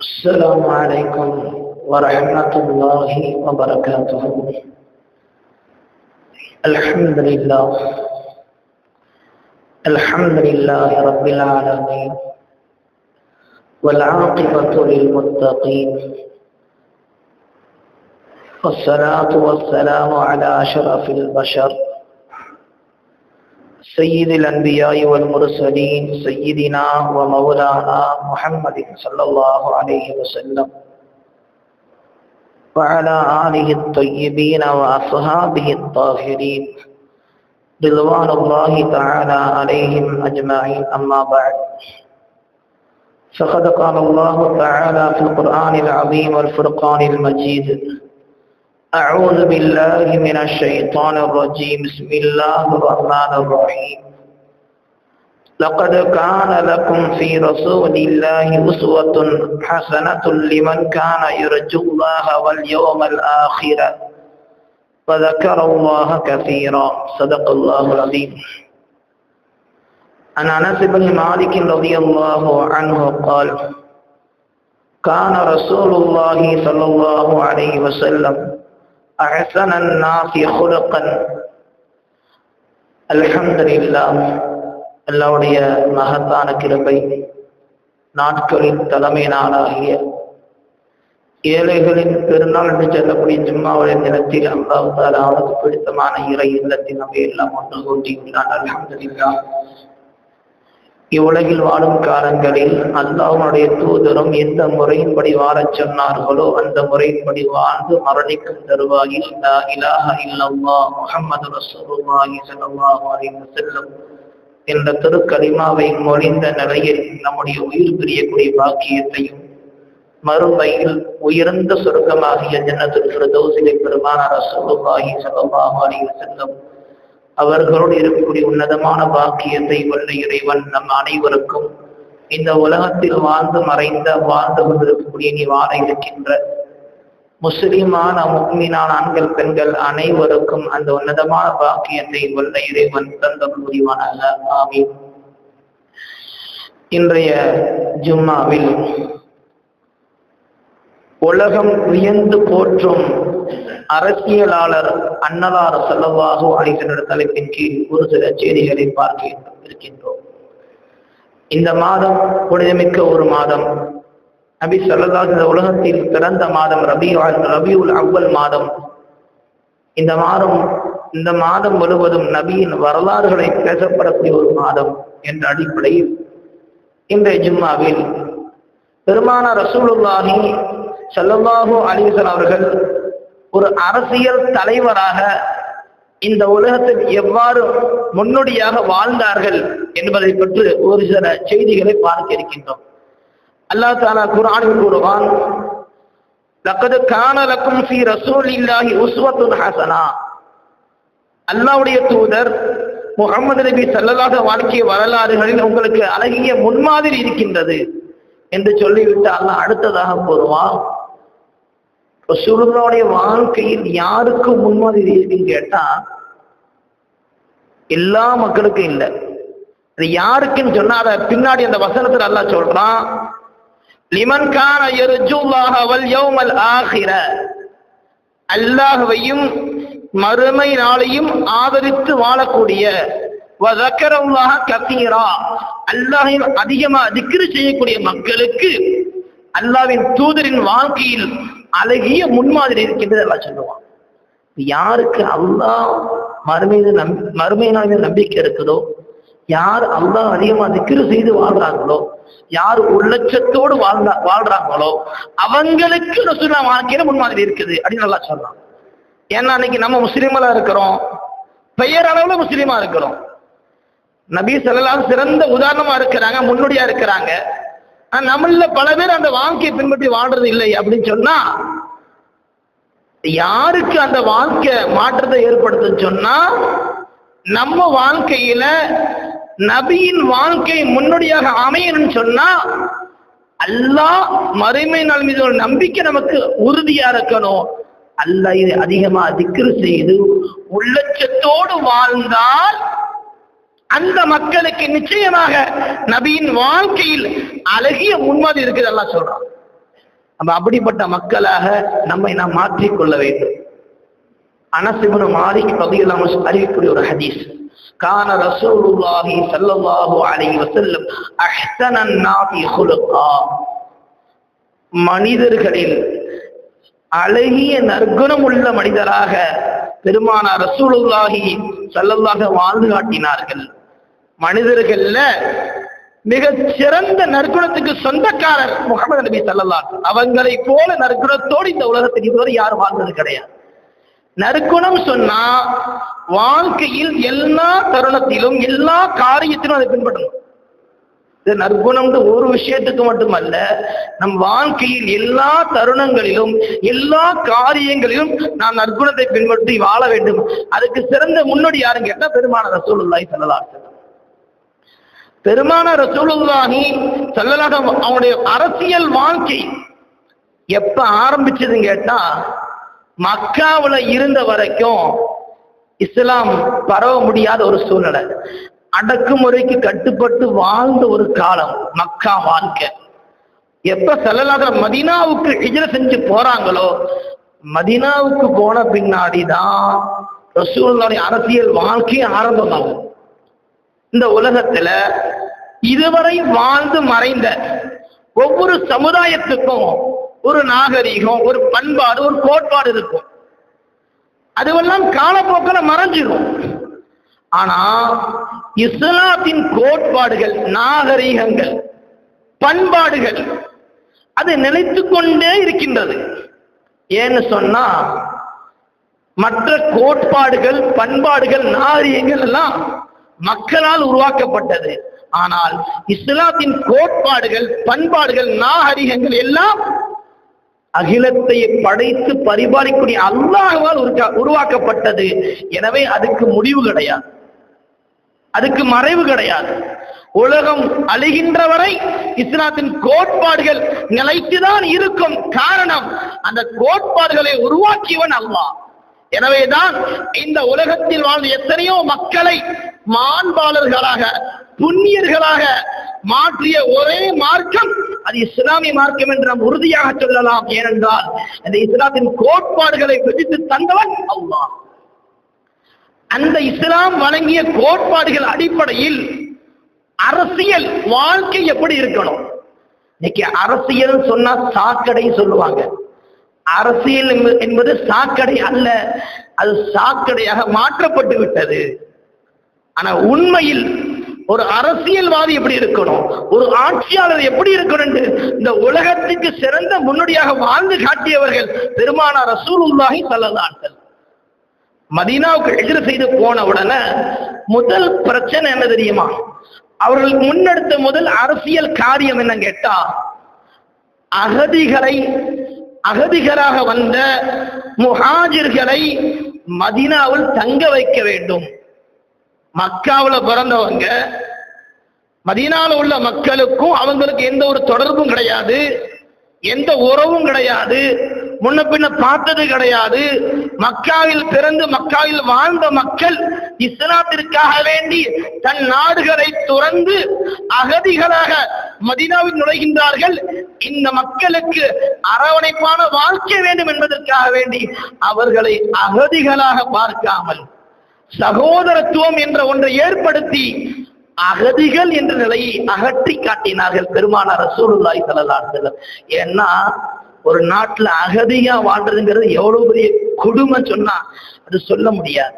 السلام عليكم ورحمة الله وبركاته. الحمد لله رب العالمين، والعاقبة للمتقين، والصلاة والسلام على أشرف البشر سيد الأنبياء والمرسلين سيدنا ومولانا محمد صلى الله عليه وسلم وعلى آله الطيبين وأصحابه الطاهرين رضوان الله تعالى عليهم أجمعين. أما بعد، فقد قال الله تعالى في القرآن العظيم والفرقان المجيد: أعوذ بالله من الشيطان الرجيم. بسم الله الرحمن الرحيم. لقد كان لكم في رسول الله أسوة حسنة لمن كان يرجو الله واليوم الآخر وذكر الله كثيرا. صدق الله العظيم. عن أنس بن مالك رضي الله عنه قال: كان رسول الله صلى الله عليه وسلم أحسن الناس خلقا. அல்ஹம்துலில்லாஹ். அல்லாஹ்வுடைய மகத்தான கிருபை, நாட்களின் தலைமை நாளாகிய ஏழைகளின் பெருநாள் என்று சொல்லக்கூடிய ஜும்மாவுடைய தினத்தில் அல்லாஹ் தஆலா அவனுக்கு பிடித்தமான இறை இல்லத்தில் நம்ம எல்லாம் ஒன்று கூட்டியுள்ளான். அல்ஹம்துலில்லாஹ். இவ்வுலகில் வாழும் காலங்களில் அல்லாஹ்வுடைய தூதரும் எந்த முறையின்படி வாழச் சொன்னார்களோ அந்த முறையின்படி வாழ்ந்து மரணிக்கும் தருவாயில் லா இலாஹ இல்லல்லாஹ் முஹம்மது ரசூலுல்லாஹி ஸல்லல்லாஹு அலைஹி வஸல்லம் என்ற திருக்கலிமாவை மொழிந்த நிலையில் நம்முடைய உயிர் பிரியக்கூடிய பாக்கியத்தையும் மறுமையில் உயர்ந்த சொர்க்கமாகிய ஜன்னத்துல் ஃபிர்தௌஸிலே பெருமானார் ரசூலுல்லாஹி ஸல்லல்லாஹு அலைஹி வஸல்லம் அவர்களோடு இருக்கக்கூடிய உன்னதமான பாக்கியத்தை வல்ல இறைவன் நம் அனைவருக்கும் இந்த உலகத்தில் வாழ்ந்து கொண்டிருக்கக்கூடிய நீ வாழ இருக்கின்ற முஸ்லிமான முஃமினான ஆண்கள் பெண்கள் அனைவருக்கும் அந்த உன்னதமான பாக்கியத்தை வல்ல இறைவன் தந்தம் புரிவானாக. ஆமீன். இன்றைய ஜும்மாவில் உலகம் வியந்து போற்றும் அரசியலாளர் அன்னலார் ஸல்லல்லாஹு அலைஹி வஸல்லம் தலைப்பின் கீழ் ஒரு சில செய்திகளை பார்க்க இருக்கின்றோம். இந்த மாதம் புனிதமிக்க ஒரு மாதம். நபி ஸல்லல்லாஹு அலைஹி வஸல்லம் உலகத்தில் பிறந்த மாதம் ரபியுல் அவ்வல் மாதம். இந்த மாதம் முழுவதும் நபியின் வரலாறுகளை பேசப்படக்கூடிய ஒரு மாதம் என்ற அடிப்படையில் இன்றைய ஜும்மாவில் பெருமானார் ரசூலுல்லாஹி ஸல்லல்லாஹு அலைஹி வஸல்லம் அவர்கள் ஒரு அரசியல் தலைவராக இந்த உலகத்தில் எவ்வாறு முன்னோடியாக வாழ்ந்தார்கள் என்பதை பற்றி ஒரு சில செய்திகளை பார்க்க இருக்கின்றோம். அல்லாஹ் தஆலா குர்ஆனில் கூறுவான்: லக்கத் கான லக்கும் ஃபீ ரசூலில்லாஹி உஸ்வத்துன் ஹஸனா. அல்லாஹ்வுடைய தூதர் முஹம்மது நபி ஸல்லல்லாஹு அலைஹி வாழ்க்கை வரலாறுகளில் உங்களுக்கு அழகிய முன்மாதிரி இருக்கின்றது என்று சொல்லிவிட்டு அல்லாஹ் அடுத்ததாக கூறுவான், ரசூலுல்லாஹ்வுடைய வாழ்க்கையில் யாருக்கு முன்மாதிரி இருக்குன்னு கேட்டா எல்லா மக்களுக்கும் இல்லை. அது யாருக்குன்னு சொன்னா அதை பின்னாடி அந்த வசனத்துல அல்லாஹ் சொல்றான்: லிமன் கான யர்ஜுல்லாஹ வல் யௌமல் ஆகிர. அல்லாஹ்வையும் மறுமை நாளையும் ஆதரித்து வாழக்கூடிய வதக்கரல்லாஹ கஸீரா, அல்லாஹ்வை அதிகமாக திக்ர் செய்யக்கூடிய மக்களுக்கு அல்லாஹ்வின் தூதரின் வாழ்க்கையில் அழகிய முன்மாதிரி இருக்கின்றது எல்லாம் சொல்லுவான். யாருக்கு அல்லாஹ் மறுமை நாளில் நம்பிக்கை இருக்குதோ, யார் அல்லாஹ் அதிகமா திக்ர் செய்து வாழ்றாங்களோ, யார் உள்ளட்சத்தோடு வாழ்றாங்களோ அவங்களுக்கு ரசூலுல்லாஹ் வாழ்க்கையில முன்மாதிரி இருக்குது அப்படின்னு நல்லா சொல்றான். ஏன்னா இன்னைக்கு நம்ம முஸ்லிம்களா இருக்கிறோம், பெயர் அளவுல முஸ்லிமா இருக்கிறோம். நபி ஸல்லல்லாஹு அலைஹி வஸல்லம் சிறந்த உதாரணமா இருக்கிறாங்க, முன்னோடியா இருக்கிறாங்க. நம்மள பல பேர் அந்த வாழ்க்கையை பின்பற்றி வாழ்றது இல்லை அப்படின்னு சொன்னா யாருக்கு அந்த வாழ்க்கை மாற்றத்தை ஏற்படுத்துன்னு சொன்னா நம்ம வாழ்க்கையில நபியின் வாழ்க்கை முன்னோடியாக அமையணும்னு சொன்னா அல்லாஹ் மறுமை நாள் மீது ஒரு நம்பிக்கை நமக்கு உறுதியா இருக்கணும். அல்லாஹ் அதிகமா திக்ர் செய்து உள்ளட்சத்தோடு வாழ்ந்தால் அந்த மக்களுக்கு நிச்சயமாக நபியின் வாழ்க்கையில் அழகிய முன்மாதிரி இருக்குது அல்லாஹ் சொல்றான். நம்ம அப்படிப்பட்ட மக்களாக நம்மை நாம் மாற்றிக்கொள்ள வேண்டும். அனஸ் இப்னு மாலிக் ரலியல்லாஹு அன்ஹு அறிவிக்கக்கூடிய ஒரு ஹதீஸ், கான ரசூலுல்லாஹி ஸல்லல்லாஹு அலைஹி வஸல்லம் அஹ்ஸனன் நாஸி குலுகா, மனிதர்களில் அழகிய நற்குணம் உள்ள மனிதராக பெருமானார் ரசூலுல்லாஹி ஸல்லல்லாஹு வாழ்ந்து காட்டினார்கள். மனிதர்கள்ல மிக சிறந்த நற்குணத்துக்கு சொந்தக்காரர் முஹம்மது நபி ஸல்லல்லாஹு அலைஹி வஸல்லம். அவங்களை போல நற்குணத்தோடு இந்த உலகத்தில் இதுவரை யாரும் வாழ்ந்தது கிடையாது. நற்குணம் சொன்னா வாழ்க்கையில் எல்லா தருணத்திலும் எல்லா காரியத்திலும் அதை பின்பற்றணும். இது நற்குணம் ஒரு விஷயத்துக்கு மட்டுமல்ல, நம் வாழ்க்கையில் எல்லா தருணங்களிலும் எல்லா காரியங்களிலும் நாம் நற்குணத்தை பின்பற்றி வாழ வேண்டும். அதுக்கு சிறந்த முன்னோடி யாருன்னு கேட்டா பெருமானார் ரசூலுல்லாஹி ஸல்லல்லாஹு அலைஹி வஸல்லம். பெருமானார் ரசூலுல்லாஹி ஸல்லல்லாஹு அலைஹி வஸல்லம் அவருடைய அரசியல் வாழ்க்கை எப்ப ஆரம்பிச்சதுன்னு கேட்டா, மக்காவுல இருந்த வரைக்கும் இஸ்லாம் பரவ முடியாத ஒரு சூழ்நிலை, அடக்குமுறைக்கு கட்டுப்பட்டு வாழ்ந்த ஒரு காலம் மக்கா வாழ்க்கை. எப்ப ஸல்லல்லாஹு அலைஹி வஸல்லம் மதீனாவுக்கு ஹிஜ்ரத் செஞ்சு போறாங்களோ, மதீனாவுக்கு போன பின்னாடிதான் ரசூலுல்லாஹி அரசியல் வாழ்க்கை ஆரம்பமாகும். இந்த உலகத்துல இதுவரை வாழ்ந்து மறைந்த ஒவ்வொரு சமுதாயத்துக்கும் ஒரு நாகரிகம், ஒரு பண்பாடு, ஒரு கோட்பாடு இருக்கும். அதுவெல்லாம் காலப்போக்கில் மறைஞ்சிடும். ஆனா இஸ்லாத்தின் கோட்பாடுகள், நாகரிகங்கள், பண்பாடுகள் அது நிலைத்து கொண்டே இருக்கின்றது. ஏன்னு சொன்னா மற்ற கோட்பாடுகள், பண்பாடுகள், நாகரிகங்கள் எல்லாம் மக்களால் உருவாக்கப்பட்டது. ஆனால் இஸ்லாத்தின் கோட்பாடுகள், பண்பாடுகள், நாகரிகங்கள் எல்லாம் அகிலத்தை படைத்து பரிபாலிக்கூடிய அல்லாஹ்வால் உருவாக்கப்பட்டது. எனவே அதுக்கு முடிவு கிடையாது, அதுக்கு மறைவு கிடையாது. உலகம் அழிகின்ற வரை இஸ்லாத்தின் கோட்பாடுகள் நிலைத்துதான் இருக்கும். காரணம், அந்த கோட்பாடுகளை உருவாக்கியவன் அல்லாஹ். எனவேதான் இந்த உலகத்தில் வாழ்ந்த எத்தனையோ மக்களை மாண்பாளர்களாக, புண்ணியர்களாக மாற்றிய ஒரே மார்க்கம் அது இஸ்லாமிய மார்க்கம் என்று நாம் உறுதியாக சொல்லலாம். ஏனென்றால் அந்த இஸ்லாத்தின் கோட்பாடுகளை விதித்து தந்தவன் அல்லாஹ். அந்த இஸ்லாம் வழங்கிய கோட்பாடுகள் அடிப்படையில் அரசியல் வாழ்க்கை எப்படி இருக்கணும்? இன்னைக்கு அரசியல் சொன்னா சாக்கடை சொல்லுவாங்க. அரசியல் என்பது சாக்கடை அல்ல, அது சாக்கடையாக மாற்றப்பட்டு விட்டது. ஆனா உண்மையில் ஒரு அரசியல்வாதி எப்படி இருக்கணும், ஒரு ஆட்சியாளர் எப்படி இருக்கணும் என்று இந்த உலகத்துக்கு சிறந்த முன்னோடியாக வாழ்ந்து காட்டியவர்கள் பெருமானார் ரசூலுல்லாஹி ஸல்லல்லாஹு அலைஹி வஸல்லம். மதீனாவுக்கு ஹிஜ்ரத் செய்து போன உடனே முதல் பிரச்சனை என்ன தெரியுமா? அவர்கள் முன்னெடுத்த முதல் அரசியல் காரியம் என்ன கேட்டா, அகதிகளாக வந்த முஹாஜிர்களை மதீனாவில் தங்க வைக்க வேண்டும். மக்காவுல பிறந்தவங்க மதீனாவில் உள்ள மக்களுக்கும் அவங்களுக்கு எந்த ஒரு தொடர்பும் கிடையாது, எந்த உறவும் கிடையாது, முன்ன பின்ன பார்த்தது கிடையாது. மக்காவில் பிறந்து மக்காவில் வாழ்ந்த மக்கள் இஸ்லாத்திற்காக வேண்டி தன் நாடுகளை துறந்து அகதிகளாக மதீனாவில் நுழைகின்றார்கள். இந்த மக்களுக்கு அரவணைப்பான வாழ்க்கை வேண்டும் என்பதற்காக வேண்டி அவர்களை அகதிகளாக பார்க்காமல் சகோதரத்துவம் என்ற ஒன்றை ஏற்படுத்தி அகதிகள் என்ற நிலையை அகற்றி காட்டினார்கள் பெருமானார் ரசூலுல்லாஹி ஸல்லல்லாஹு அலைஹி வஸல்லம். ஏன்னா ஒரு நாட்டுல அகதியா வாழ்றதுங்கிறது எவ்வளவு பெரிய கொடுமை சொன்னா அது சொல்ல முடியாது.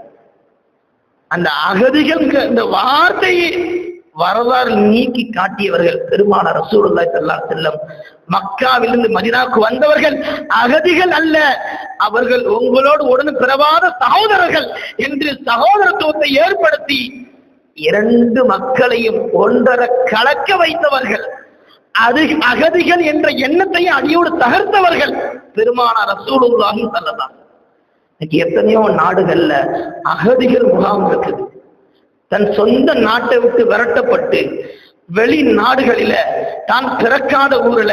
அந்த அகதிகள் இந்த வார்த்தையை வரலாறு நீக்கி காட்டியவர்கள் பெருமானார் ரசூலுல்லாஹி ஸல்லல்லாஹு அலைஹி வஸல்லம். மக்காவிலிருந்து மதீனாவுக்கு வந்தவர்கள் அகதிகள் அல்ல, அவர்கள் உங்களோடு உடன் பிறவாத சகோதரர்கள் என்று சகோதரத்துவத்தை ஏற்படுத்தி இரண்டு மக்களையும் ஒன்றரை கலக்க வைத்தவர்கள். அது அகதிகள் என்ற எண்ணத்தையும் அடியோடு தகர்த்தவர்கள் பெருமானார் ரசூலுல்லாஹி ஸல்லல்லாஹு அலைஹி வஸல்லம். எத்தனையோ நாடுகள்ல அகதிகள் முகாம் இருக்குது. தன் சொந்த நாட்டை விட்டு விரட்டப்பட்டு வெளி நாடுகளில தான் பிறக்காத ஊர்ல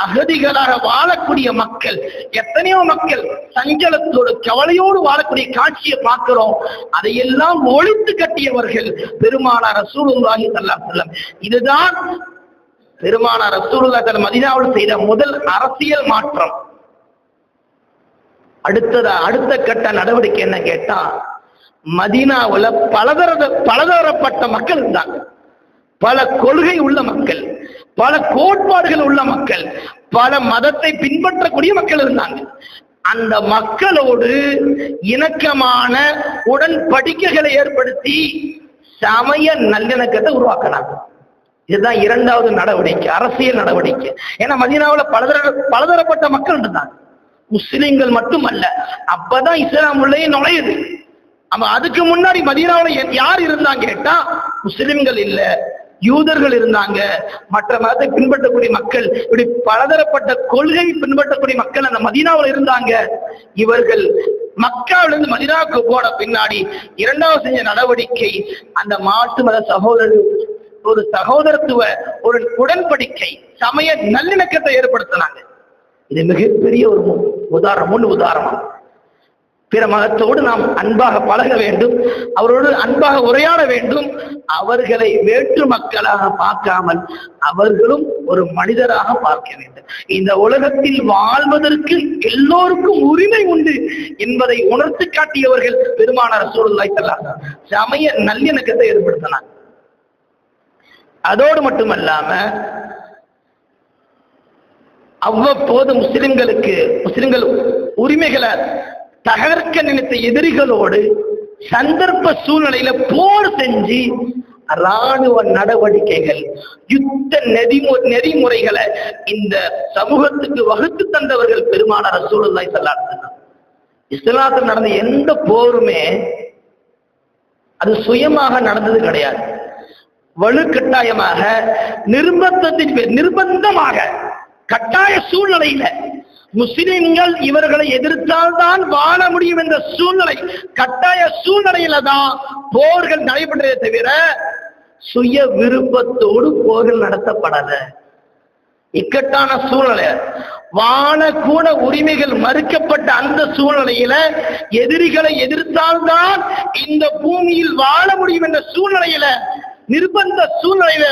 அகதிகளாக வாழக்கூடிய மக்கள், எத்தனையோ மக்கள் சஞ்சலத்தோடு கவலையோடு வாழக்கூடிய காட்சியை பார்க்கிறோம். அதையெல்லாம் ஒழித்து கட்டியவர்கள் பெருமானார் ரசூலுல்லாஹி ஸல்லல்லாஹு அலைஹி வஸல்லம். இதுதான் பெருமானார் ரசூலுல்லாஹி தஆலா மதீனாவில் செய்த முதல் அரசியல் மாற்றம். அடுத்த கட்ட நடவடிக்கை என்ன கேட்டா, மதீனாவுல பலதரப்பட்ட மக்கள் இருந்தாங்க. பல கொள்கை உள்ள மக்கள், பல கோட்பாடுகள் உள்ள மக்கள், பல மதத்தை பின்பற்றக்கூடிய மக்கள் இருந்தாங்க. அந்த மக்களோடு இணக்கமான உடன்படிக்கைகளை ஏற்படுத்தி சமய நல்லிணக்கத்தை உருவாக்கினாங்க. இதுதான் இரண்டாவது நடவடிக்கை, அரசியல் நடவடிக்கை. ஏன்னா மதீனாவுல பலதரப்பட்ட மக்கள் இருந்தாங்க, முஸ்லிம்கள் மட்டுமல்ல. அப்பதான் இஸ்லாம் உள்ளே நுழையுது. அதுக்கு முன்னாடி மதீனாவுல யார் இருந்தாங்க கேட்டா, முஸ்லிம்கள் இல்ல, யூதர்கள் இருந்தாங்க, மற்ற மதத்தை பின்பற்றக்கூடிய மக்கள், இப்படி பலதரப்பட்ட கொள்கை பின்பற்றக்கூடிய மக்கள் அந்த மதீனாவில் இருந்தாங்க. இவர்கள் மக்காவிலிருந்து மதீனாவுக்கு போன பின்னாடி இரண்டாவது செஞ்ச நடவடிக்கை, அந்த மாற்று மத ஒரு சகோதரத்துவ ஒரு உடன்படிக்கை, சமய நல்லிணக்கத்தை ஏற்படுத்தினாங்க. இது மிகப்பெரிய ஒரு உதாரணம். பிற மதத்தோடு நாம் அன்பாக பழக வேண்டும், அவரோடு அன்பாக உரையாட வேண்டும். அவர்களை வேற்று மக்களாக பார்க்காமல் அவர்களும் ஒரு மனிதராக பார்க்க வேண்டும். இந்த உலகத்தில் வாழ்வதற்கு எல்லோருக்கும் உரிமை உண்டு என்பதை உணர்த்தி காட்டியவர்கள் பெருமானார் ரசூலுல்லாஹி ஸல்லல்லாஹு அலைஹி வஸல்லம். சமய நல்லிணக்கத்தை ஏற்படுத்தினார். அதோடு மட்டுமல்லாம அவ்வப்போது முஸ்லிம்கள் உரிமைகளை தகர்க்க நினைத்த எதிரிகளோடு சந்தர்ப்ப சூழ்நிலையில போர் செஞ்சு இராணுவ நடவடிக்கைகள், யுத்த நெறிமுறைகளை இந்த சமூகத்துக்கு வகுத்து தந்தவர்கள் பெருமானார் ரசூலுல்லாஹி ஸல்லல்லாஹு அலைஹி வஸல்லம். இஸ்லாத்தில் நடந்த எந்த போருமே அது சுயமாக நடந்தது கிடையாது. வலுக்கட்டாயமாக, நிர்பந்தமாக, கட்டாய சூழ்நிலையில முஸ்லிம்கள் இவர்களை எதிர்த்தால் தான் வாழ முடியும் என்ற சூழ்நிலை, கட்டாய சூழ்நிலையில தான் போர்கள் நடைபெற்றதை தவிர சுய விருப்பத்தோடு போர்கள் நடத்தப்படல. இக்கட்டான சூழ்நிலை, வாழக்கூட உரிமைகள் மறுக்கப்பட்ட அந்த சூழ்நிலையில எதிரிகளை எதிர்த்தால்தான் இந்த பூமியில் வாழ முடியும் என்ற சூழ்நிலையில, நிர்பந்த சூழ்நிலையில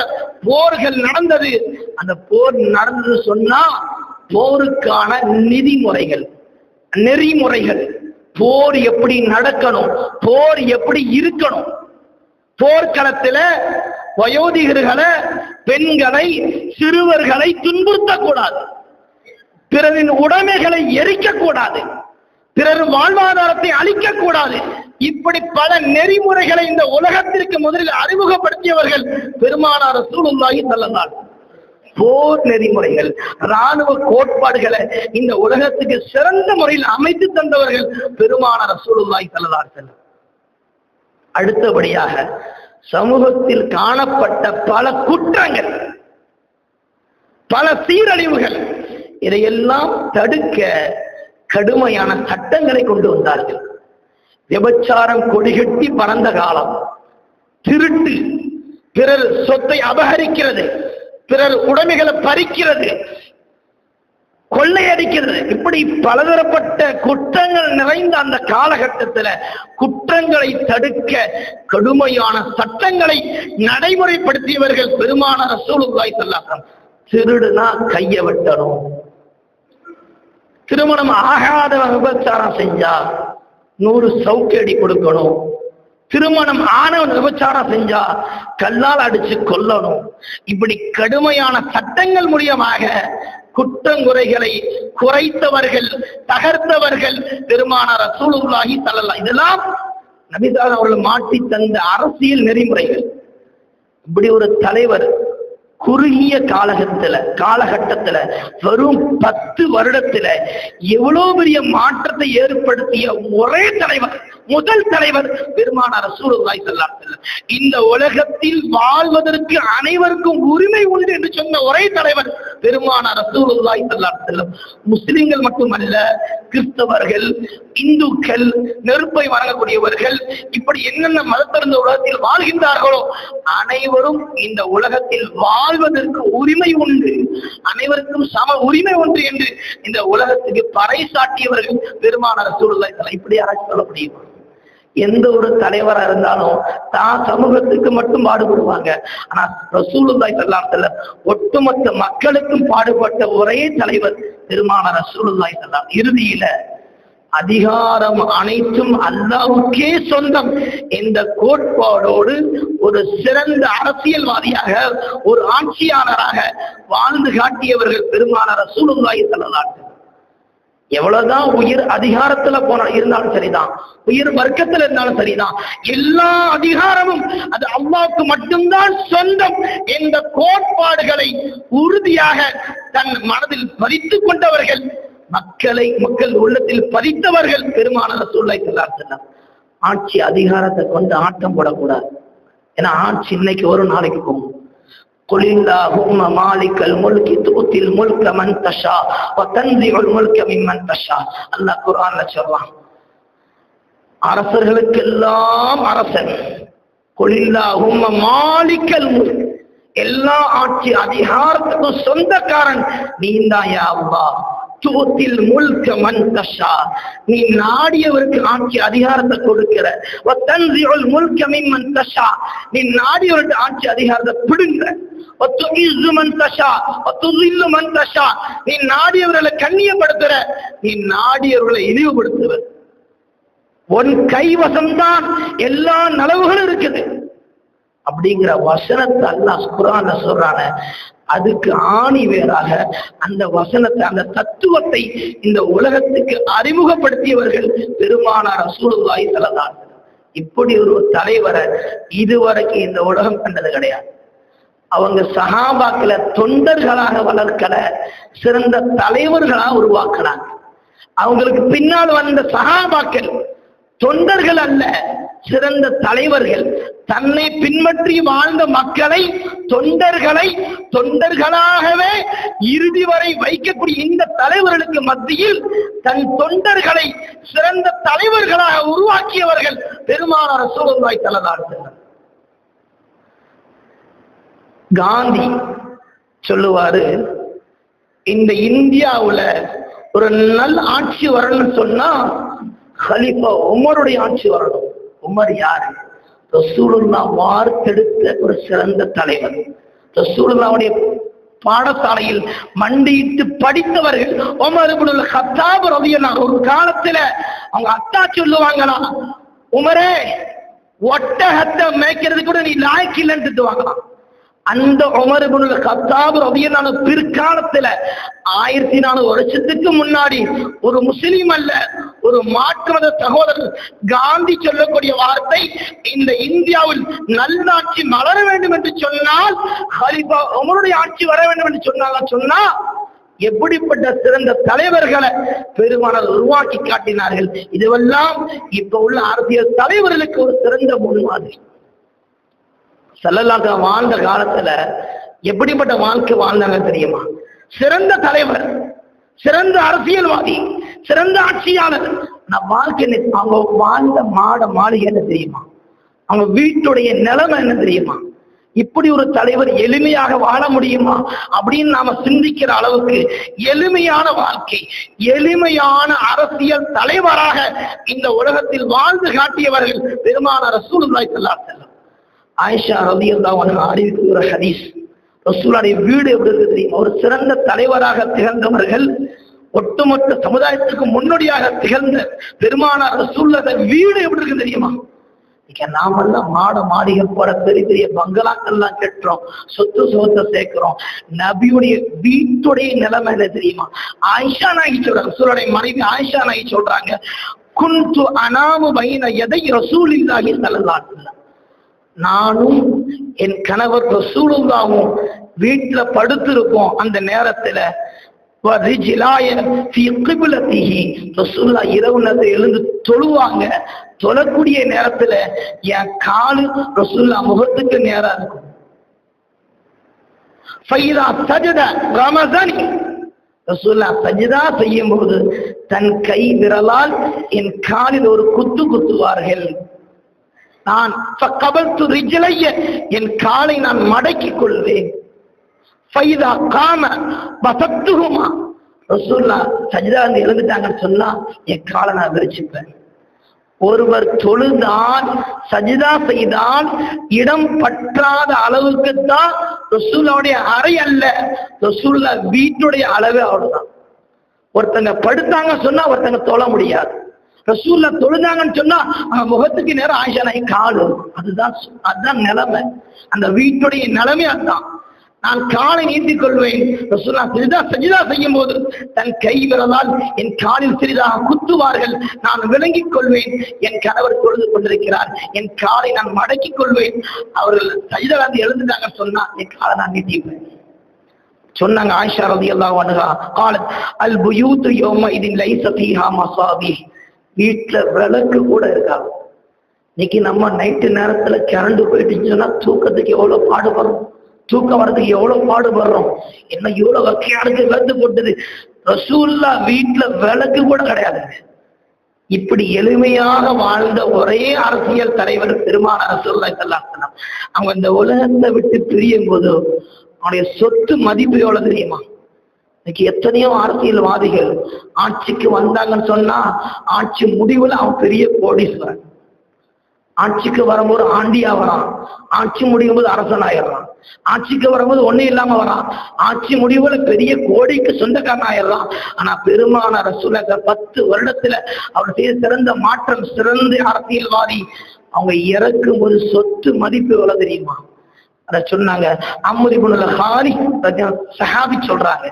போர்கள் நடந்தது. அந்த போர் நடந்தது சொன்னா போருக்கான நெறிமுறைகள், போர் எப்படி நடக்கணும், போர் எப்படி இருக்கணும், போர்க்களத்துல வயோதிகர்களை, பெண்களை, சிறுவர்களை துன்புறுத்தக்கூடாது, பிறரின் உடைமைகளை எரிக்கக்கூடாது, பிறர் வாழ்வாதாரத்தை அளிக்கக்கூடாது. இப்படி பல நெறிமுறைகளை இந்த உலகத்திற்கு முதலில் அறிமுகப்படுத்தியவர்கள் பெருமானார் ரசூலுல்லாஹி ஸல்லல்லாஹு அலைஹி வஸல்லம். போர் நெறிமுறைகள், இராணுவ கோட்பாடுகளை இந்த உலகத்துக்கு சிறந்த முறையில் அமைத்து தந்தவர்கள் பெருமானார் ரசூலுல்லாஹி ஸல்லல்லாஹு அலைஹி வஸல்லம். அடுத்தபடியாக சமூகத்தில் காணப்பட்ட பல குற்றங்கள், பல சீரழிவுகள், இதையெல்லாம் தடுக்க கடுமையான சட்டங்களை கொண்டு வந்தார்கள். விபச்சாரம் கொடிகட்டி பறந்த காலம், திருட்டு, பிறர் சொத்தை அபகரிக்கிறது, பிறர் உடைமைகளை பறிக்கிறது, கொள்ளையடிக்கிறது, இப்படி பலதரப்பட்ட குற்றங்கள் நிறைந்த அந்த காலகட்டத்தில் குற்றங்களை தடுக்க கடுமையான சட்டங்களை நடைமுறைப்படுத்தியவர்கள் பெருமானார் ரசூலுல்லாஹி ஸல்லல்லாஹு அலைஹி வஸல்லம். திருடுனா கைய வெட்டணும், திருமணம் ஆகாத விபச்சாரம் செஞ்சா 100 சவுக்கடி கொடுக்கணும், திருமணம் ஆனவன் விபச்சாரம் செஞ்சா கல்லால் அடிச்சு கொல்லணும். இப்படி கடுமையான சட்டங்கள் மூலமாக குற்றங்குறைகளை குறைத்தவர்கள், தகர்த்தவர்கள் பெருமானார் ரசூலுல்லாஹி ஸல்லல்லாஹு அலைஹி வஸல்லம். இதெல்லாம் நபிகள் அவர்கள் மாட்டி தந்த அரசியல் நெறிமுறைகள். இப்படி ஒரு தலைவர் குறுகிய காலகட்டத்துல வெறும் 10 வருடத்துல எவ்வளவு பெரிய மாற்றத்தை ஏற்படுத்திய ஒரே தலைவர், முதல் தலைவர் பெருமானார் ரசூலுல்லாஹி ஸல்லல்லாஹு அலைஹி வஸல்லம். இந்த உலகத்தில் வாழ்வதற்கு அனைவருக்கும் உரிமை உண்டு என்று சொன்ன ஒரே தலைவர் பெருமானார் ரசூலுல்லாஹி ஸல்லல்லாஹு அலைஹி வஸல்லம். முஸ்லிம்கள் மட்டுமல்ல, கிறிஸ்தவர்கள், இந்துக்கள், நெருப்பை வணங்கக்கூடியவர்கள், இப்படி என்னென்ன மதத்திலிருந்த உலகத்தில் வாழ்கின்றார்களோ அனைவரும் இந்த உலகத்தில் வாழ்வதற்கு உரிமை உண்டு, அனைவருக்கும் சம உரிமை உண்டு என்று இந்த உலகத்துக்கு பறைசாட்டியவர்கள் பெருமானார் ரசூலுல்லாஹி ஸல்லல்லாஹு அலைஹி வஸல்லம். இப்படி யாராச்சும் சொல்ல முடியுமா? எந்த ஒரு தலைவரா இருந்தாலும் தான் சமூகத்துக்கு மட்டும் பாடுபடுவாங்க. ஆனா ரசூலுல்லாஹி ஸல்லல்லாஹு அலைஹி வஸல்லம் ஒட்டுமொத்த மக்களுக்கும் பாடுபட்ட ஒரே தலைவர் பெருமானார் ரசூலுல்லாஹி ஸல்லல்லாஹு அலைஹி வஸல்லம். இறுதியில அதிகாரம் அனைத்தும் அல்லாஹ்வுக்கே சொந்தம் என்ற கோட்பாடோடு ஒரு சிறந்த அரசியல்வாதியாக, ஒரு ஆட்சியாளராக வாழ்ந்து காட்டியவர்கள் பெருமானார் ரசூலுல்லாஹி ஸல்லல்லாஹு அலைஹி வஸல்லம். எவ்வளவுதான் உயிர் அதிகாரத்துல இருந்தாலும் சரிதான், உயிர் வர்க்கத்துல இருந்தாலும் சரிதான், எல்லா அதிகாரமும் அது அல்லாஹ்வுக்கு மட்டும்தான் சொந்தம் என்ற கோட்பாடுகளை உறுதியாக தன் மனதில் பதித்துக் கொண்டவர்கள், மக்கள் உள்ளத்தில் பதித்தவர்கள் பெருமானார் ரசூலுல்லாஹி ஸல்லல்லாஹு அலைஹி வஸல்லம். ஆட்சி அதிகாரத்தை கொண்டு ஆட்டம் போடக்கூடாது. ஏன்னா ஆட்சி இன்னைக்கு ஒரு நாளைக்கு போகும். قل اللهم مالك الملك تؤتي الملك من تشاء وتنزع الملك ممن تشاء. அல்லாஹ் குர்ஆன்ல சொல்றான், அரசர்களுக்கெல்லாம் அரசன். قل اللهم مالك الملك, எல்லா ஆட்சி அதிகாரத்துக்கும் சொந்தக்காரன் நீதான் யா அல்லாஹ். துத்தில் முல்க மன் தஷா, நீ நாடியவருக்கு ஆட்சி அதிகாரத்தை கொடுக்கிற. வதன்சிஉல் முல்க மிம்மன் தஷா, நீ நாடியவருக்கு ஆட்சி அதிகாரத்தை பிடுங்குற. வதுஇஸ்ஸு மன் தஷா வதுஸில்லு மன் தஷா, நீ நாடியவர்களை கண்ணியப்படுத்துற, நீ நாடியவர்களை இழிவுபடுத்துற. உன் கைவசம்தான் எல்லா நலவுகளும் இருக்குது அப்படிங்கிற வசனத்தை அல்லாஹ் குர்ஆன்ல சொல்றான. அதுக்கு ஆணி வேறாக அந்த வசனத்தை, அந்த தத்துவத்தை இந்த உலகத்துக்கு அறிமுகப்படுத்தியவர்கள் பெருமானார் ரசூலுல்லாஹி ஸல்லல்லாஹு அலைஹி வஸல்லம். இப்படி ஒரு தலைவரை இதுவரைக்கும் இந்த உலகம் கண்டது கிடையாது. அவங்க சஹாபாக்களை தொண்டர்களாக வளர்க்கல, சிறந்த தலைவர்களா உருவாக்குறாங்க. அவங்களுக்கு பின்னால் வந்த சஹாபாக்கள் தொண்டர்கள் அல்ல, சிறந்த தலைவர்கள். தன்னை பின்பற்றி வாழ்ந்த மக்களை, தொண்டர்களாகவே இறுதி வரை வைக்கக்கூடிய இந்த தலைவர்களுக்கு மத்தியில் தன் தொண்டர்களை சிறந்த தலைவர்களாக உருவாக்கியவர்கள் பெருமானார் ரசூலுல்லாஹி ஸல்லல்லாஹு அலைஹி வஸல்லம். காந்தி சொல்லுவாரு, இந்த இந்தியாவுல ஒரு நல்ல ஆட்சி வரணும்னு சொன்னா கலீஃபா உமருடைய ஆட்சி வரணும். உமர் யாரு? ரசூலுல்லாஹ் வார்த்தெடுத்த ஒரு சிறந்த தலைவர். ரசூலுல்லாஹ்வுடைய பாடசாலையில் மண்டியிட்டு படித்தவர்கள் உமர் இப்னுல் கத்தாப் ரலியல்லாஹு. ஒரு காலத்துல அவங்க அத்தா சொல்லுவாங்களா, உமரே ஒட்டகத்தை மேய்க்கிறது கூட நீ லாய்க்கு இல்லைன்னு திட்டுவாங்களாம். அந்த உமர் இப்னுல் கத்தாப் ரலியல்லாஹு பிற்காலத்துல 1400 வருஷத்துக்கு முன்னாடி ஒரு முஸ்லிம் அல்ல, ஒரு மாற்று மத சகோதரர் காந்தி சொல்லக்கூடிய வார்த்தை, இந்த இந்தியாவில் நல்லாட்சி மலர வேண்டும் என்று சொன்னால் கலீஃபா உமருடைய ஆட்சி வர வேண்டும் என்று சொன்னா எப்படிப்பட்ட சிறந்த தலைவர்களை பெருமானார் உருவாக்கி காட்டினார்கள். இதுவெல்லாம் இப்ப உள்ள அரசியல் தலைவர்களுக்கு ஒரு சிறந்த முன்மாதிரி. ஸல்லல்லாஹு அலைஹி வஸல்லம் வாழ்ந்த காலத்துல எப்படிப்பட்ட வாழ்க்கை வாழ்ந்தாங்க தெரியுமா? சிறந்த தலைவர், சிறந்த அரசியல்வாதி, சிறந்த ஆட்சியாளர். நான் வாழ்க்கை அவங்க வாழ்ந்த மாளிகை என்ன தெரியுமா? அவங்க வீட்டுடைய நிலைமை என்ன தெரியுமா? இப்படி ஒரு தலைவர் எளிமையாக வாழ முடியுமா அப்படின்னு நாம சிந்திக்கிற அளவுக்கு எளிமையான வாழ்க்கை, எளிமையான அரசியல் தலைவராக இந்த உலகத்தில் வாழ்ந்து காட்டியவர்கள் பெருமானார் ரசூலுல்லாஹி ஸல்லல்லாஹு அலைஹி வஸல்லம். ஆயிஷா ரலியல்லாஹு அன்ஹா அறிவிக்கிற ஹதீஸ், ரசூலுடைய வீடு எப்படி இருக்கு தெரியுமா? ஒரு சிறந்த தலைவராக திகழ்ந்தவர்கள், ஒட்டுமொத்த சமுதாயத்துக்கு முன்னோடியாக திகழ்ந்த பெருமானார் ரசூலுல்லாஹ் வீடு எப்படி இருக்கு தெரியுமா? நாமெல்லாம் மாளிகை போற பெரிய பெரிய பங்களாக்கள்லாம் கட்டுறோம், சொத்தை சேர்க்கிறோம். நபியுடைய வீட்டுடைய நிலைமை என்ன தெரியுமா? ஆயிஷா நாயகி சொல்றாங்க, ரசூலுடைய மனைவி ஆயிஷா நாயகி சொல்றாங்க, குன்து அனாமு பைன யதை ரசூலில்லாஹி ஸல்லல்லாஹு அலைஹி வஸல்லம், நானும் என் கணவர் ரசூலுல்லாஹும் வீட்டுல படுத்திருப்போம். அந்த நேரத்துல இரவு நேரத்தில் எழுந்து தொழுவாங்க. தொழக்கூடிய நேரத்துல என் காலு ரசூலுல்லாஹ் முகத்துக்கு நேரா இருக்கும். ரசூலுல்லாஹ் சஜ்தா செய்யும் போது தன் கை விரலால் என் காலில் ஒரு குத்து குத்துவார்கள். நான் என் காலை நான் மடக்கிக் கொள்வேன். எழுந்துட்டாங்கன்னு சொன்னா என் காலை நான் விரிச்சுப்பேன். ஒருவர் தொழுதால் சஜிதா செய்தால் இடம் பற்றாத அளவுக்குத்தான் ரசூலுடைய அறை அல்ல, ரசூலுல்லா வீட்டுடைய அளவு அவ்வளவுதான். ஒருத்தங்க படுத்தாங்க சொன்னா ஒருத்தங்க தொழ முடியாது. ரசூலுல்லா தொழுதாங்கன்னு சொன்னா அவங்க முகத்துக்கு நேரம் ஆயிஷா நாயகி காலு. அதுதான் நிலைமை. அந்த வீட்டுடைய நிலைமை அதுதான். நான் காலை நீட்டிக் கொள்வேன். ரசூலுல்லா சஜிதா செய்யும் போது தன் கை விரலால் என் காலில் சிறிதாக குத்துவார்கள். நான் விளங்கிக் கொள்வேன் என் கணவர் தொழுது கொண்டிருக்கிறார். என் காலை நான் மடக்கிக் கொள்வேன். அவர்கள் சஜிதா எழுந்துட்டாங்க சொன்னா என் காலை நான் நீட்டிப்பேன் சொன்னாங்க. ஆயிஷா ரலியல்லாஹு அன்ஹா قالت البيوت يومئذ ليس فيها مصابيح. வீட்டுல விளக்கு கூட இருக்காது. இன்னைக்கு நம்ம நைட்டு நேரத்துல கரண்ட் போயிட்டுச்சுன்னா தூக்கத்துக்கு எவ்வளவு பாடுபடுறோம், தூக்கம் வர்றதுக்கு எவ்வளவு பாடுபடுறோம். என்ன இவ்வளவு வக்கையாருக்கு வெந்து போட்டது. ரசூலுல்லா வீட்டுல விளக்கு கூட கிடையாதுங்க. இப்படி எளிமையாக வாழ்ந்த ஒரே அரசியல் தலைவர் பெருமானார் ரசூலுல்லாஹி ஸல்லல்லாஹு அலைஹி வஸல்லம். அவங்க இந்த உலகத்தை விட்டு பிரியும் போது அவனுடைய சொத்து மதிப்பு எவ்வளவு தெரியுமா? இன்னைக்கு எத்தனையோ அரசியல்வாதிகள் ஆட்சிக்கு வந்தாங்கன்னு சொன்னா ஆட்சி முடிவுல அவன் பெரிய கோடீஸ்வரன். ஆட்சிக்கு வரும்போது ஆண்டியா வரான், ஆட்சி முடியும் போது அரசனாயிடுறான். ஆட்சிக்கு வரும்போது ஒண்ணு இல்லாம வரான், ஆட்சி முடிவுல பெரிய கோடிக்கு சொந்தக்காரன் ஆயிடுறான். ஆனா பெருமானார் ரசூலுல்லாஹி 10 வருடத்துல அவர் செய்த சிறந்த மாற்றம், சிறந்த அரசியல்வாதி. அவங்க இறக்கும் ஒரு சொத்து மதிப்பு எவ்வளவு தெரியுமா? அத சொன்னாங்க. அம்ர் இப்னு ஹாரிஸ் சஹாபி சொல்றாங்க,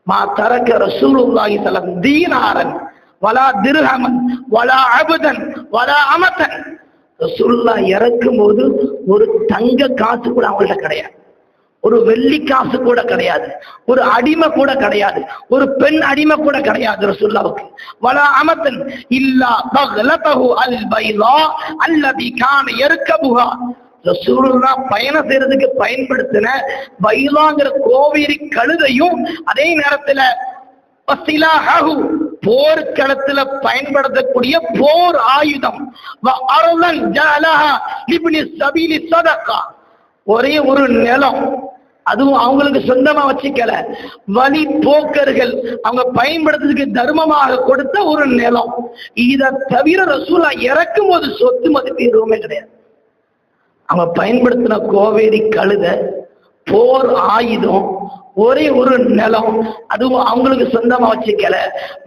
மா தரக்க ரசூலுல்லாஹி ஸல்லல்லாஹு அலைஹி வஸல்லம் தீனாரன் வலா திர்ஹமன் வலா அபதன் வலா அமதன். ரசூலுல்லாஹ் இறக்கும் போது ஒரு தங்க காசு கூட அவங்கள்ட்ட கிடையாது, ஒரு வெள்ளி காசு கூட கிடையாது, ஒரு அடிமை கூட கிடையாது, ஒரு பெண் அடிமை கூட கிடையாது ரசூலுல்லாஹ்வுக்கு. வலா அமதன் இல்லா பக்லதஹு அல் பைலா அல்லதி கான யர்கபுஹா. ரசூலுல்லாஹ் பயணம் செய்யறதுக்கு பயன்படுத்தின பைலாங்கிற கோவேரி கழுதையும் அதே நேரத்துல போர்க்களத்துல பயன்படுத்தக்கூடிய போர் ஆயுதம் ஒரே ஒரு நிலம், அதுவும் அவங்களுக்கு சொந்தமா வச்சுக்கல, வழி போக்கர்கள் அவங்க பயன்படுத்துறதுக்கு தர்மமாக கொடுத்த ஒரு நிலம். இதை தவிர ரசூலுல்லாஹ் இறக்கும் போது சொத்து மதிப்பு எதுவுமே கிடையாது. அவங்க பயன்படுத்தின கோவேரி கழுத, போர் ஆயுதம், ஒரே ஒரு நிலம், அதுவும் அவங்களுக்கு சொந்தமா வச்சுக்கல,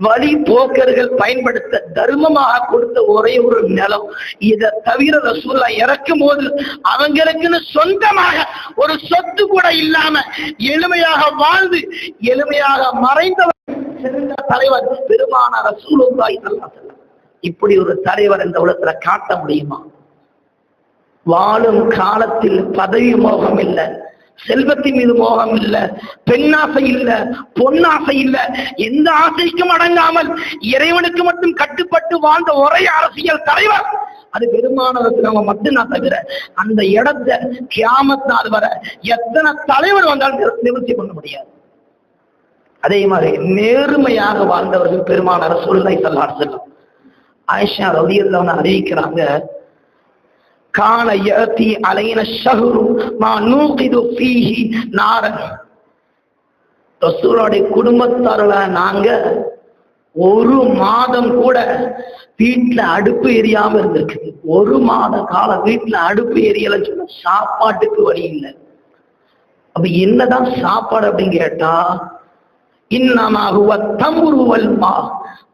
வழி போக்கர்கள் பயன்படுத்த தர்மமாக கொடுத்த ஒரே ஒரு நிலம். இதை தவிர ரசூலுல்லாஹ் இறக்கும் போது அவங்களுக்குன்னு சொந்தமாக ஒரு சொத்து கூட இல்லாம எளிமையாக வாழ்ந்து எளிமையாக மறைந்தவர் சிறந்த தலைவர் பெருமானார் ரசூலுல்லாஹி ஸல்லல்லாஹு அலைஹி வஸல்லம். இப்படி ஒரு தலைவர் இந்த உலகத்துல காட்ட முடியுமா? வாழும் காலத்தில் பதவி மோகம் இல்லை, செல்வத்தின் மீது மோகம் இல்லை, பெண்ணாசை இல்லை, பொன்னாசை இல்லை, எந்த ஆசைக்கும் அடங்காமல் இறைவனுக்கு மட்டும் கட்டுப்பட்டு வாழ்ந்த ஒரே அரசியல் தலைவர் அது பெருமானார் நம்ம மட்டும்தான். தவிர அந்த இடத்தை கியாமத் நாள் வர எத்தனை தலைவர் வந்தாலும் நிவர்த்தி பண்ண முடியாது. அதே மாதிரி நேர்மையாக வாழ்ந்தவர்கள் பெருமானார் ரசூலுல்லாஹி ஸல்லல்லாஹு அலைஹி வஸல்லம். ஆயிஷா ரலியல்லாஹு அன்ஹா அறிவிக்கிறாங்க, கான யதி அலைன ஷஹ்ரு மா நூகிது ஃபீஹி நாரன். ரசூலுடைய குடும்பத்தாரல நாங்க ஒரு மாதம் கூட வீட்டுல அடுப்பு எரியாம இருந்திருக்கு. ஒரு மாத காலம் வீட்டுல அடுப்பு எரியலன்னு சொன்னா சாப்பாட்டுக்கு வழி இல்லை. அப்ப என்னதான் சாப்பாடு அப்படின்னு கேட்டா, இன்னமாகுவ தம்ரு வல் மா,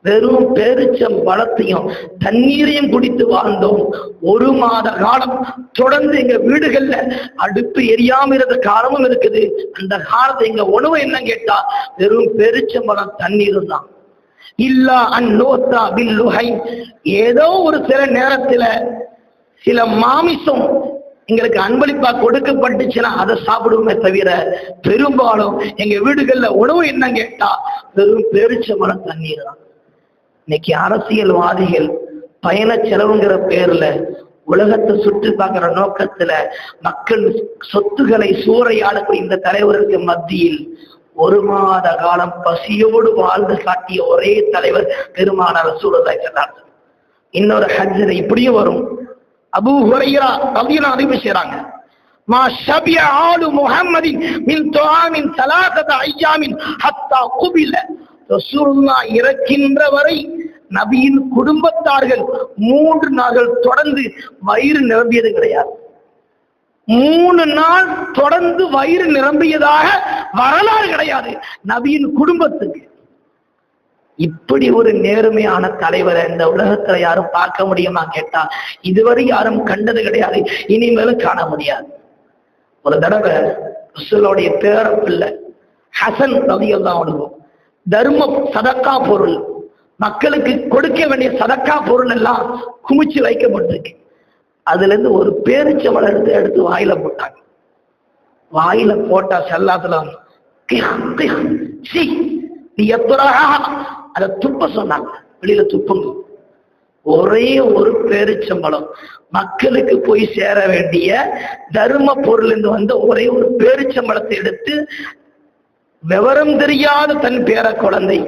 வெறும் பேரிச்சம் பழத்தையும் தண்ணீரையும் குடித்து வாழ்ந்தோம். ஒரு மாத காலம் தொடர்ந்து எங்க வீடுகள்ல அடுப்பு எரியாம இருந்த காலமும் இருக்குது. அந்த காலத்தை எங்க உணவு என்ன கேட்டா வெறும் பேரிச்சம் பழம் தண்ணீரும் தான். இல்லா அன்னோத்தா பில்லுஹை, ஏதோ ஒரு சில நேரத்துல சில மாமிசம் எங்களுக்கு அன்பளிப்பா கொடுக்கப்பட்டுச்சுன்னா அதை சாப்பிடுவோமே தவிர பெரும்பாலும் எங்க வீடுகள்ல உணவு என்ன கேட்டா வெறும் பேரிச்சம்பழம் தண்ணீர் தான். இன்னைக்கு அரசியல்வாதிகள் பயண செலவுங்கிற பேர்ல உலகத்தை சுற்றி பார்க்கிற நோக்கத்துல மக்கள் சொத்துக்களை சூறையாடக்கூடிய இந்த தலைவருக்கு மத்தியில் ஒரு மாத காலம் பசியோடு வாழ்ந்து காட்டிய ஒரே தலைவர் பெருமானார் ரசூலுல்லாஹி ஸல்லல்லாஹு அலைஹி வஸல்லம். இன்னொரு ஹஜ்ஜில இப்படியும் வரும். அபூ ஹுரைரா ரலியல்லாஹு அன்ஹு செய்றாங்க, மா ஷபிய ஆலு முஹம்மதின் மின் துஆமின் ஸலாஸத அய்யாமின் ஹத்தா குபில. ரசூலுல்லாஹ் இறக்கின்ற வரை நபியின் குடும்பத்தார்கள் 3 நாட்கள் தொடர்ந்து வயிறு நிரம்பியது கிடையாது. 3 நாள் தொடர்ந்து வயிறு நிரம்பியதாக வரலாறு கிடையாது நபியின் குடும்பத்துக்கு. இப்படி ஒரு நேர்மையான தலைவரை இந்த உலகத்துல யாரும் பார்க்க முடியுமா கேட்டா இதுவரை யாரும் கண்டது கிடையாது, இனிமேலும் காண முடியாது. ஒரு தடவை ரசூலுடைய பேர பிள்ளை ஹசன் ரலியல்லாஹு அன்ஹு தர்மம் சதக்கா பொருள் மக்களுக்கு கொடுக்க வேண்டிய சதக்கா பொருள் எல்லாம் குமிச்சு வைக்கப்பட்டிருக்கு. அதுல இருந்து ஒரு பேரிச்சம்பழம் எடுத்து வாயில போட்டாங்க. வாயில போட்டா செல்லாத்துல நீ அதை துப்ப சொன்னாங்க. வெளியில துப்புங்க. ஒரே ஒரு பேரிச்சம்பழம் மக்களுக்கு போய் சேர வேண்டிய தர்ம பொருள் வந்த ஒரே ஒரு பேரிச்சம்பழத்தை எடுத்து விவரம் தெரியாத தன் பேர குழந்தை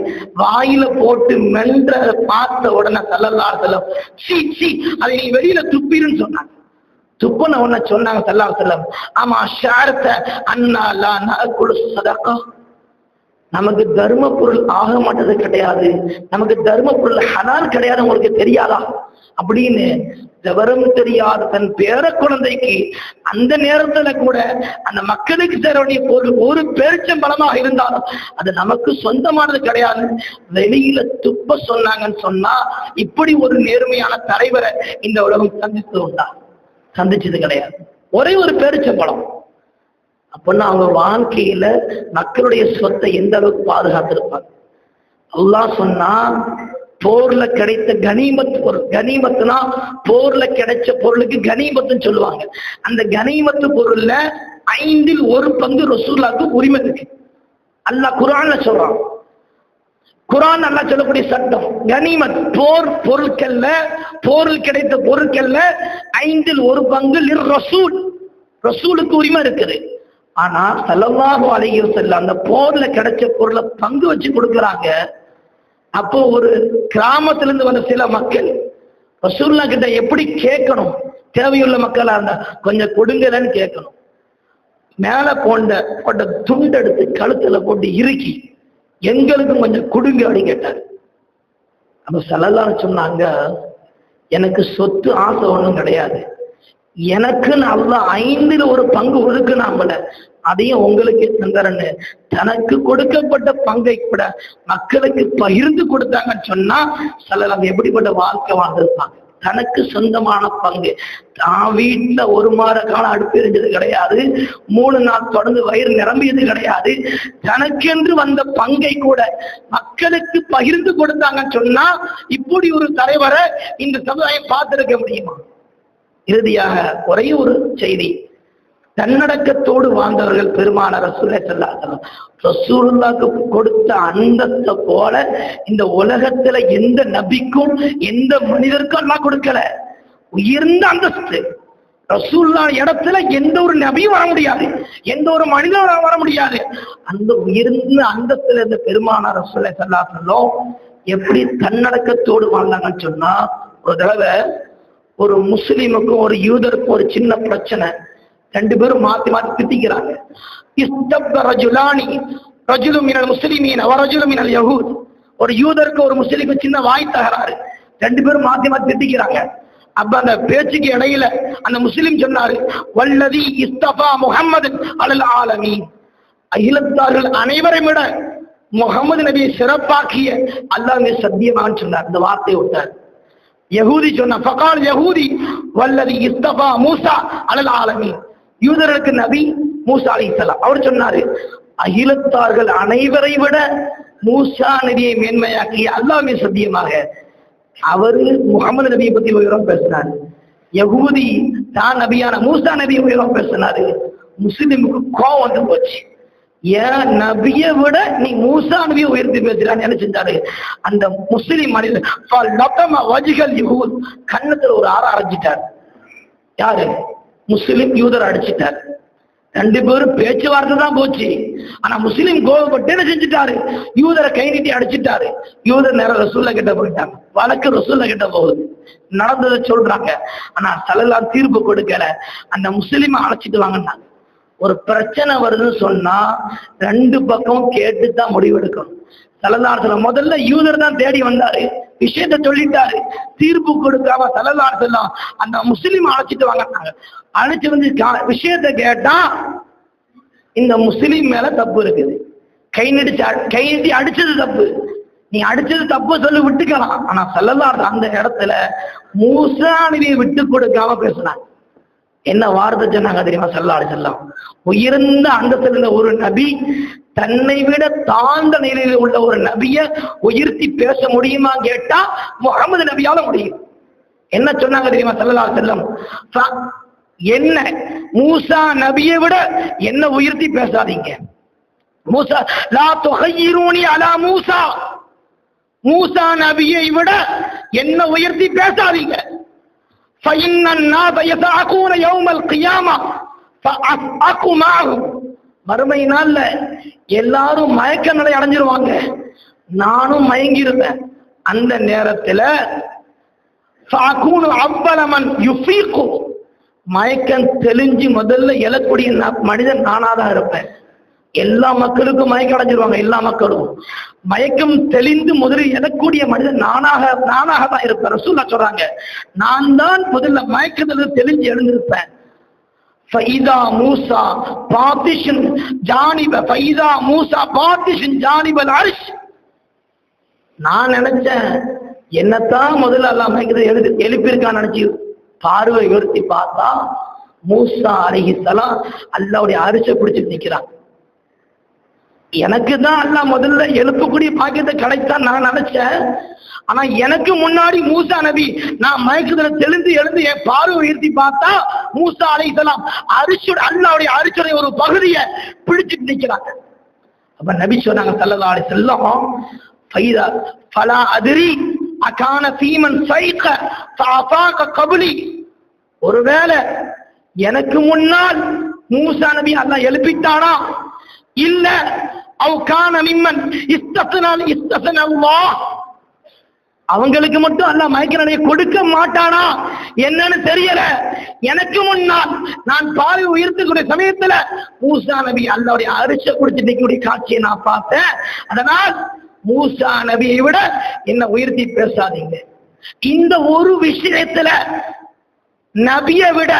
வாயில போட்டு மென்ற பார்த்த உடனே ஸல்லல்லாஹு அலைஹி வஸல்லம் சீ சீ அதை நீ வெளியில துப்பிருன்னு சொன்னாங்க. துப்புன உடனே சொன்னாங்க ஸல்லல்லாஹு அலைஹி வஸல்லம், ஆமா ஷாரத்த அன்னா லா நஅகுலு ஸதகா, நமக்கு தர்ம பொருள் ஆக மாட்டது கிடையாது, நமக்கு தர்ம பொருள் ஹலால் கிடையாது, உங்களுக்கு தெரியாதா அப்படின்னு விவரம் தெரியாத தன் பேர குழந்தைக்கு அந்த நேரத்துல கூட அந்த மக்களுக்கு சேர வேண்டிய பொருள் ஒரு பேரிச்சம்பழமாக இருந்தாலும் அது நமக்கு சொந்தமானது கிடையாது, வெளியில துப்ப சொன்னாங்கன்னு சொன்னா இப்படி ஒரு நேர்மையான தலைவரை இந்த உலகம் சந்தித்து உண்டா? சந்திச்சது கிடையாது. ஒரே ஒரு பேரிச்சம்பழம். அப்படின்னா அவங்க வாழ்க்கையில மக்களுடைய சொத்தை எந்த அளவுக்கு பாதுகாத்திருப்பாங்க. அல்லாஹ் சொன்னா போர்ல கிடைத்த கனிமத் பொருள், கனிமத்துனா போர்ல கிடைச்ச பொருளுக்கு கனிமத்துன்னு சொல்லுவாங்க. அந்த கனிமத்து பொருள்ல 5ல் 1 பங்கு ரசூலுல்லாஹ்க்கு உரிமை இருக்கு. அல்லாஹ் குர்ஆன்ல சொல்றான். குர்ஆன் அல்லாஹ் சொல்லக்கூடிய சட்டம் கனிமத் போர் பொருட்கள்ல போரில் கிடைத்த பொருட்கள்ல 5ல் 1 பங்கு ரசூல், ரசூலுக்கு உரிமை இருக்குது. ஆனா ஸல்லல்லாஹு அலைஹி வஸல்லம் அந்த போர்ல கிடைச்ச பொருளை பங்கு வச்சு கொடுக்குறாங்க. அப்போ ஒரு கிராமத்துல இருந்து வந்த சில மக்கள் ரசூலுல்லாஹ் கிட்ட எப்படி கேட்கணும், தேவையுள்ள மக்களா இருந்தா கொஞ்சம் கொடுங்கன்னு கேட்கணும். மேல போட்ட துண்டு எடுத்து கழுத்துல போட்டு இறுக்கி எங்களுக்கும் கொஞ்சம் கொடுங்க அப்படின்னு கேட்டார். அப்ப ஸல்லல்லாஹு சொன்னாங்க, எனக்கு சொத்து ஆசை ஒண்ணும் கிடையாது, எனக்குன்னு அல்லாஹ் 5ல் 1 பங்கு ஒதுக்குனாங்கள அதையும் உங்களுக்கு தந்தரன்னு தனக்கு கொடுக்கப்பட்ட பங்கை கூட மக்களுக்கு பகிர்ந்து கொடுத்தாங்கன்னு சொன்னா ஸல்லல்லாஹு எப்படிப்பட்ட வாழ்க்கை வாழ்ந்திருப்பாங்க. தனக்கு சொந்தமான பங்கு, தான் வீட்டுல 1 மாத காலம் அடுப்பு எரிஞ்சது கிடையாது, 3 நாள் தொடர்ந்து வயிறு நிரம்பியது கிடையாது, தனக்கென்று வந்த பங்கை கூட மக்களுக்கு பகிர்ந்து கொடுத்தாங்கன்னு சொன்னா இப்படி ஒரு தலைவரை இந்த சமுதாயம் பார்த்திருக்க முடியுமா? இறுதியாக ஒரே ஒரு செய்தி, தன்னடக்கத்தோடு வாழ்ந்தவர்கள் பெருமானார் ரசூலுல்லாஹி ஸல்லல்லாஹு அலைஹி வஸல்லம். ரசூலுல்லாஹ்க்கு கொடுத்த அந்தஸ்தை போல இந்த உலகத்துல எந்த நபிக்கும் எந்த மனிதருக்கும் அல்லாஹ் கொடுக்கல. உயர்ந்த அந்தஸ்து. ரசூலுல்லாஹ் இடத்துல எந்த ஒரு நபியும் வர முடியாது, எந்த ஒரு மனிதனும் வர முடியாது. அந்த உயர்ந்த அந்தஸ்துல இருந்த பெருமானார் ரசூலுல்லாஹி ஸல்லல்லாஹு அலைஹி வஸல்லம் எப்படி தன்னடக்கத்தோடு வாழ்ந்தாங்கன்னு சொன்னா, ஒரு தடவை ஒரு முஸ்லிமுக்கும் ஒரு யூதருக்கும் ஒரு சின்ன பிரச்சனை. 2 பேரும் மாத்தி மாத்தி திட்டிக்கிறாங்க. ஒரு யூதருக்கு ஒரு முஸ்லிமுக்கு சின்ன வாய் தகராறு. 2 பேரும் மாத்தி மாத்தி திட்டிக்கிறாங்க. அப்ப அந்த பேச்சுக்கு இடையில அந்த முஸ்லிம் சொன்னாரு, வல்லதி இஸ்தபா முஹம்மது அலல் ஆலமீன், அகிலத்தார்கள் அனைவரை விட முகமது நபியை சிறப்பாக்கிய அல்லாஹ் சத்தியமான்னு சொன்னார். இந்த வார்த்தையை விட்டார். யஹூதி சொன்ன ஃபகால் யஹூதி வல்லதி இஸ்தபா மூசா அலல் ஆலமீன், யூதர்களுக்கு நபி மூசா அலைஹிஸ்ஸலாம். அவர் சொன்னாரு, அகிலத்தார்கள் அனைவரை விட மூசா நபியை மேன்மையாக்கிய அல்லாஹ் சத்தியமாக. அவரு முகமது நபியை பத்தி உயரம் பேசினாரு. யஹூதி தான் நபியான மூசா நபியை உயரம் பேசினாரு. முஸ்லிமுக்கு கோவம் வந்து போச்சு. ஏன் நபியை விட நீ மூசா நபியை உயர்த்தி பேசுறான்னு என்ன செஞ்சாரு? அந்த முஸ்லிம் மனிதர் கண்ணத்துல ஒரு ஆற அரைச்சிட்டார். யாரு? முஸ்லிம் யூதர் அடிச்சிட்டார். 2 பேரும் பேச்சுவார்த்தை தான் போச்சு. ஆனா முஸ்லிம் கோபப்பட்டு என்ன செஞ்சுட்டாரு? யூதரை கை நீட்டி அடிச்சுட்டாரு. யூதர் நேரம் ரசூலுல்லாஹ் கிட்ட போயிட்டாங்க. வழக்கு ரசூலுல்லாஹ் கிட்ட போகுது. நடந்ததை சொல்றாங்க. ஆனா ஸல்லல்லாஹு தீர்ப்பு கொடுக்கல. அந்த முஸ்லிமை அழைச்சிட்டு வாங்கினாங்க. ஒரு பிரச்சனை வருதுன்னு சொன்னா 2 பக்கம் கேட்டுதான் முடிவெடுக்கணும். ஸல்லல்லாஹு அலைஹி வஸல்லம் முதல்ல யூதர் தான் தேடி வந்தாரு. விஷயத்த சொல்லிட்டாரு. தீர்ப்பு கொடுக்காம ஸல்லல்லாஹு அலைஹி வஸல்லம் அந்த முஸ்லிம் அழைச்சிட்டு வாங்கினாங்க. அழைச்சு வந்து விஷயத்த கேட்டா இந்த முஸ்லிம் மேல தப்பு இருக்குது. கை நீட்டி அடிச்சது தப்பு, நீ அடிச்சது தப்பு சொல்லி விட்டுக்கலாம். ஆனா ஸல்லல்லாஹு அந்த இடத்துல மூசா நபியை விட்டு கொடுக்காம பேசினாங்க. என்ன வார்த்தை சொன்னாங்க தெரியுமா? ஸல்லல்லாஹு அலைஹி வஸல்லம் உயர்ந்த அந்தத்தில் இருந்த ஒரு நபி தன்னை விட தாழ்ந்த நிலையில் உள்ள ஒரு நபியை உயர்த்தி பேச முடியுமா கேட்டா முகமது நபியால முடியும். என்ன சொன்னாங்க தெரியுமா? ஸல்லல்லாஹு அலைஹி வஸல்லம் என்ன மூசா நபியை விட என்ன உயர்த்தி பேசாதீங்க. மூசா லா துஹய்யிரூனி அலா மூசா, மூசா நபியை விட என்ன உயர்த்தி பேசாதீங்க. فإن الناس يسعقون يوم القيامة فأسعق معهم. மறுமை நாள்ல எல்லாரும் மயக்க நிலை அடைஞ்சிருவாங்க, நானும் மயங்கிருந்தேன். அந்த நேரத்துல فأكون أول من يفيق, மயக்கம் தெளிஞ்சு முதல்ல எழக்கூடிய மனிதன் நானாதான் இருப்பேன். எல்லா மக்களுக்கும் மயக்கம் அடைஞ்சிருவாங்க, எல்லா மக்களும் மயக்கம் தெளிந்து முதலில் எழக்கூடிய மனிதன் நானாக தான் இருப்பேன். ரசூலுல்லாஹ் சொல்றாங்க, நான் தான் முதல்ல மயக்கத்துல தெளிஞ்சு எழுந்திருப்பேன். ஃபைதா மூசா பாத்திஷன் ஜானிப ஃபைதா மூசா பாத்திஷன் ஜானிபல் அர்ஷ். நான் நினைச்சேன் என்னத்தான் முதல்ல அல்லாஹ் மயக்கத்தை எழுப்பியிருக்கான்னு நினைச்சு பார்வை உயர்த்தி பார்த்தா மூசா அலைஹிஸ்ஸலாம் அல்லாஹ்வுடைய அரிசை பிடிச்சு நிக்கிறான். எனக்கு தான் அல்லாஹ் முதல்ல எழுப்பக்கூடிய பாக்கியத்தை கிடைத்தான் நான் நினைச்சேன். ஆனா எனக்கு முன்னாடி மூசா நபி நான் மயக்கத்துல தெளிந்து எழுந்து என் பார்வை உயர்த்தி பார்த்தா மூசா அலைஹிஸ்ஸலாம் அல்லாஹ்வுடைய அரிசுடைய ஒரு பகுதியை பிடிச்சிட்டு நிக்கிறாங்க. அப்ப நபி சொன்னாங்க ஸல்லல்லாஹு அலைஹி வஸல்லம், ஃபைதா ஃபலா அத்ரி அகான ஃபீமன் சைக ஃபஅஃபாக கப்லி. ஒருவேளை எனக்கு முன்னால் மூசா நபி அல்லாஹ் எழுப்பிட்டானா, இல்ல அவுகான மிம்மன் இஸ்தஸன அல்லாஹ், அவங்களுக்கு மட்டும் அல்லாஹ் மயக்க நிலையை கொடுக்க மாட்டானா என்னன்னு தெரியல. எனக்கு முன்னால் நான் பார்வை உயர்த்தக்கூடிய சமயத்துல மூசா நபி அல்லாஹ்வுடைய அரிசை குடிச்சு நிற்கக்கூடிய காட்சியை நான் பார்த்தேன். அதனால் மூசா நபியை விட என்ன உயர்த்தி பேசாதீங்க. இந்த ஒரு விஷயத்துல நபியை விட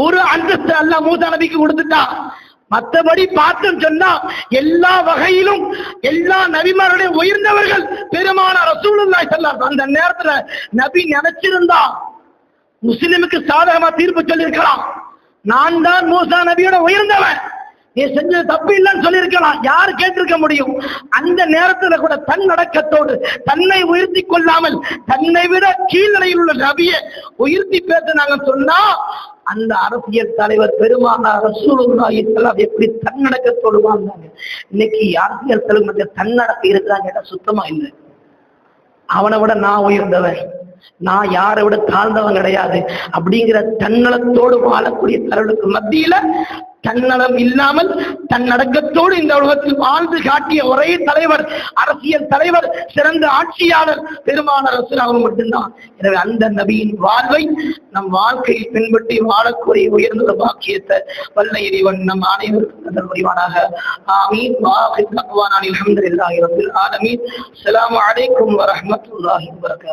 ஒரு அந்தஸ்து அல்லாஹ் மூசா நபிக்கு கொடுத்துட்டான். மற்றபடி பார்த்தோம் சொன்னா எல்லா வகையிலும் எல்லா நபிமாருடைய உயர்ந்தவர்கள் பெருமானார் ரசூலுல்லாஹி ஸல்லல்லாஹு அலைஹி வஸல்லம். அந்த நேரத்துல நபி நினைச்சிருந்தா முஸ்லிமுக்கு சாதகமா தீர்ப்பு சொல்லியிருக்கலாம். நான் தான் மூசா நபியோட உயர்ந்தவன், நீ செஞ்சது தப்பு இல்லைன்னு சொல்லியிருக்கலாம். யாரு கேட்டிருக்க முடியும்? அந்த நேரத்துல கூட தன் அடக்கத்தோடு தன்னை உயர்த்தி கொள்ளாமல் தன்னை விட கீழ்நிலையில் உள்ள நபியை உயர்த்தி பேசினாங்க சொன்னா அந்த அரசியல் தலைவர் பெருமானார் ரசூலுல்லாஹி ஸல்லல்லாஹு அலைஹி வஸல்லம் எப்படி தன்னடக்கத்தோடு வாழ்ந்தாங்க. இன்னைக்கு அரசியல் தலைவர் தன்னடக்க இருக்கிறாங்க சுத்தமா இல்லை. அவனை விட நான் உயர்ந்தவன், நான் யாரை விட தாழ்ந்தவன் கிடையாது அப்படிங்கிற தன்னலத்தோடு வாழக்கூடிய தலைவர்களுக்கு மத்தியில தன்னலம் இல்லாமல் தன்னடக்கத்தோடு இந்த உலகத்தில் வாழ்ந்து காட்டிய ஒரே தலைவர், அரசியல் தலைவர், சிறந்த ஆட்சியாளர் பெருமானார் ரசூலுல்லாஹி மட்டும்தான். எனவே அந்த நபியின் வாழ்வை நம் வாழ்க்கையில் பின்பற்றி வாழக்கூடிய உயர்ந்த பாக்கியத்தை வல்ல இறைவன் நம் அனைவருக்கும் புரிவானாக. ஆமீன். வாஹித் தக்வானா அல்ஹம்துலில்லாஹி ரப்பில் ஆலமீன். அஸ்ஸலாமு அலைக்கும் வரஹ்மத்துல்லாஹி வபரகாத்துஹு.